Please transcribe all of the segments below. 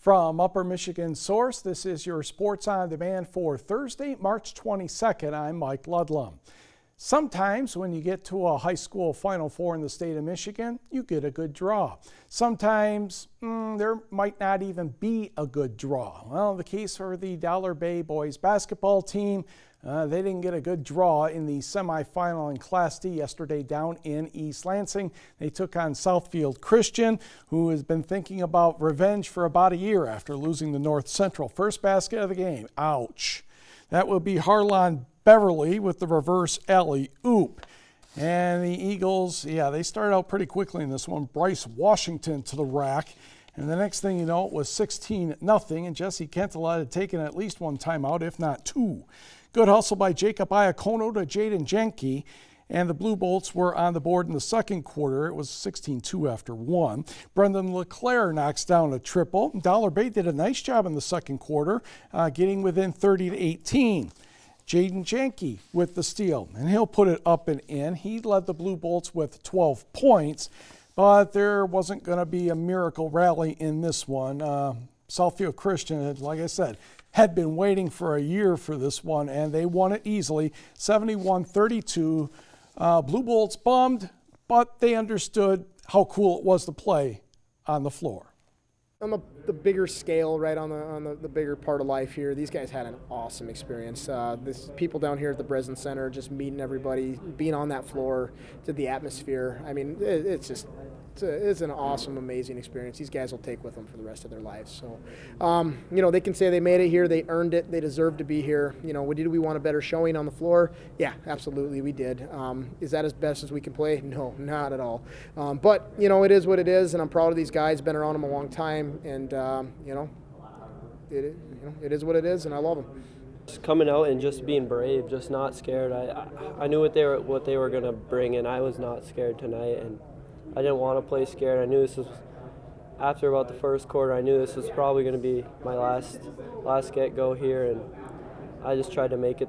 From Upper Michigan Source, this is your Sports on Demand for Thursday, March 22nd. I'm Mike Ludlum. Sometimes when you get to a high school Final Four in the state of Michigan, you get a good draw. Sometimes there might not even be a good draw. Well, the case for the Dollar Bay boys basketball team, they didn't get a good draw in the semifinal in Class D yesterday down in East Lansing. They took on Southfield Christian, who has been thinking about revenge for about a year after losing the North Central. First basket of the game. Ouch. That would be Harlon Beverly with the reverse alley-oop. And the Eagles, they started out pretty quickly in this one. Bryce Washington to the rack. And the next thing you know, it was 16-0, and Jesse Kentelad had taken at least one timeout, if not two. Good hustle by Jacob Iacono to Jaden Jenke, and the Blue Bolts were on the board in the second quarter. It was 16-2 after one. Brendan LeClaire knocks down a triple. Dollar Bay did a nice job in the second quarter, getting within 30-18. Jaden Jenke with the steal, and he'll put it up and in. He led the Blue Bolts with 12 points, but there wasn't going to be a miracle rally in this one. Southfield Christian, like I said, had been waiting for a year for this one, and they won it easily, 71-32. Blue Bolts bummed, but they understood how cool it was to play on the floor. On the bigger scale, right on the bigger part of life here, these guys had an awesome experience. People down here at the Breslin Center, just meeting everybody, being on that floor, to the atmosphere. I mean, it's an awesome, amazing experience. These guys will take with them for the rest of their lives. So, they can say they made it here, they earned it, they deserve to be here. Did we want a better showing on the floor? Yeah, absolutely, we did. Is that as best as we can play? No, not at all. But it is what it is, and I'm proud of these guys. Been around them a long time, and it is what it is, and I love them. Just coming out and just being brave, just not scared. I knew what they were going to bring, and I was not scared tonight. And I didn't want to play scared. I knew this was, after about the first quarter, I knew this was probably going to be my last get-go here, and I just tried to make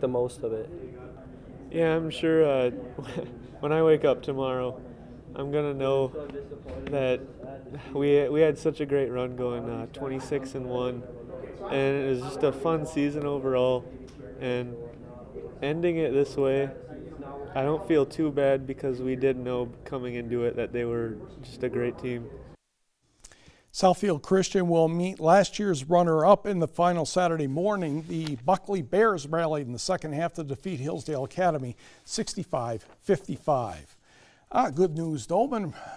the most of it. Yeah, I'm sure when I wake up tomorrow, I'm going to know that we had such a great run going, 26-1, and it was just a fun season overall, and ending it this way, I don't feel too bad because we did know coming into it that they were just a great team. Southfield Christian will meet last year's runner-up in the final Saturday morning. The Buckley Bears rallied in the second half to defeat Hillsdale Academy 65-55. Good news though,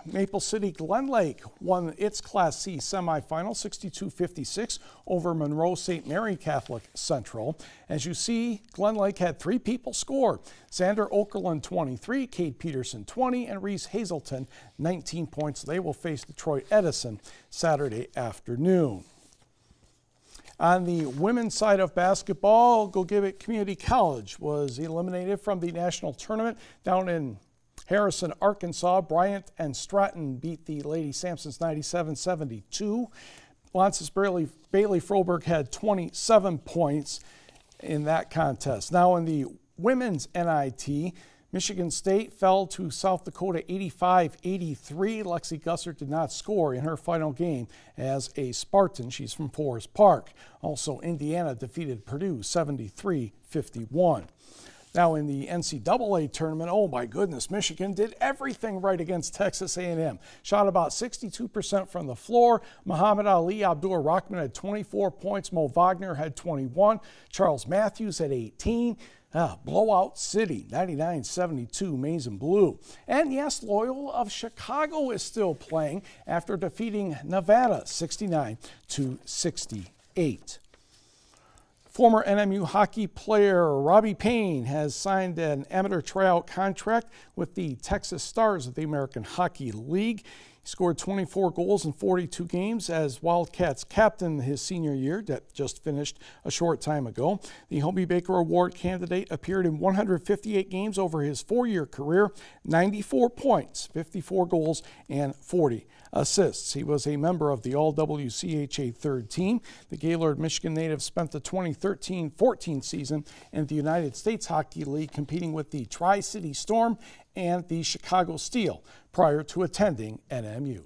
Maple City Glen Lake won its Class C semifinal 62-56 over Monroe St. Mary Catholic Central. As you see, Glen Lake had three people score. Xander Okerlund 23, Cade Peterson 20, and Reese Hazelton 19 points. They will face Detroit Edison Saturday afternoon. On the women's side of basketball, Gogebic Community College was eliminated from the national tournament down in Harrison, Arkansas. Bryant and Stratton beat the Lady Sampsons 97-72. Lances Bailey Froberg had 27 points in that contest. Now in the women's NIT, Michigan State fell to South Dakota 85-83. Lexi Gusser did not score in her final game as a Spartan. She's from Forest Park. Also, Indiana defeated Purdue 73-51. Now in the NCAA tournament, oh my goodness, Michigan did everything right against Texas A&M. Shot about 62% from the floor. Muhammad Ali Abdur-Rahman had 24 points. Mo Wagner had 21. Charles Matthews had 18. Blowout City, 99-72, Maize and Blue. And yes, Loyola of Chicago is still playing after defeating Nevada 69-68. Former NMU hockey player Robbie Payne has signed an amateur tryout contract with the Texas Stars of the American Hockey League. He scored 24 goals in 42 games as Wildcats captain his senior year that just finished a short time ago. The Hobie Baker Award candidate appeared in 158 games over his four-year career, 94 points, 54 goals, and 40 assists. He was a member of the All-WCHA third team. The Gaylord, Michigan native spent the 2013-14 season in the United States Hockey League competing with the Tri-City Storm and the Chicago Steel prior to attending NMU.